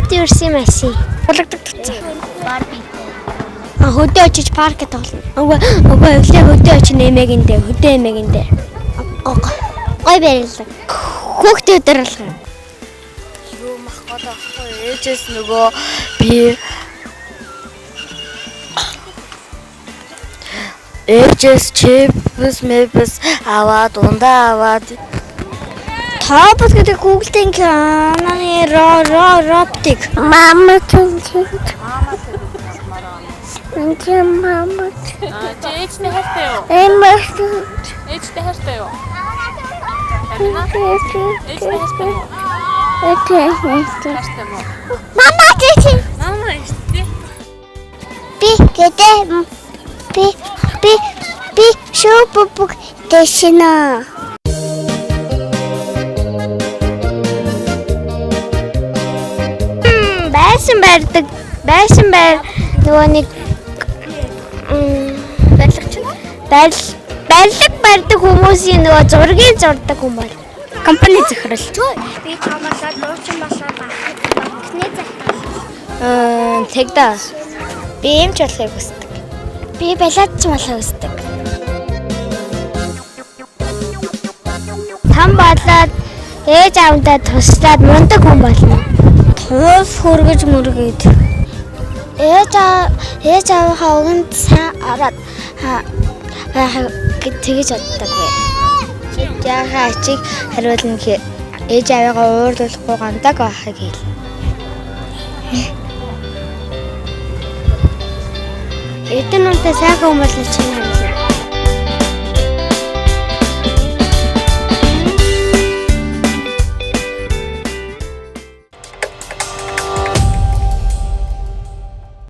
Multi-verse машин. Булагддаг туцаа. Хөдөө очиж паркет болно. Үгүй хөдөө очиж нэмэгэндээ, хөдөө нэмэгэндээ. Гой барилга. Хүүхдээ өдөр алга. Юу мах гол ахгүй ээжээс нөгөө би ээжээс чипс аваад ундаа аваад Тобот гэдэг Google-ийн кананы роботик. Мама тэнцэн. Мама. Ээжтэй хайртай юу? Ээжтэй хайртай юу? Амина? Ээжтэй хайртай юу? Хайртай мó. Мама тэнцэн. Мама ээжтэй. Би гэдэг би шоупук дэшина. Байшин байр нөгөө нэг барилга барьдаг хүмүүсийн нөгөө зургийг зурдаг хүн бол компани захирал. Би хамаасаа нуучин болоод эхний захирал. Тэгдэ. Би эмч болохыг хүсдэг. Би балиадч болохыг хүсдэг. Там болоод ээж аавдаа туслаад мундаг хүн болно. Туус хөргөж мөргөд. Ээж аавынхаа өгөнд сайн аваад тэгэж боддог бай. Яагаад ачиг хариулна гэхээр ээж аавыгаа уурлуулахгүй гамдаг байхыг хэл. Эдэн үнтэй сайхан хүмүүс л чинь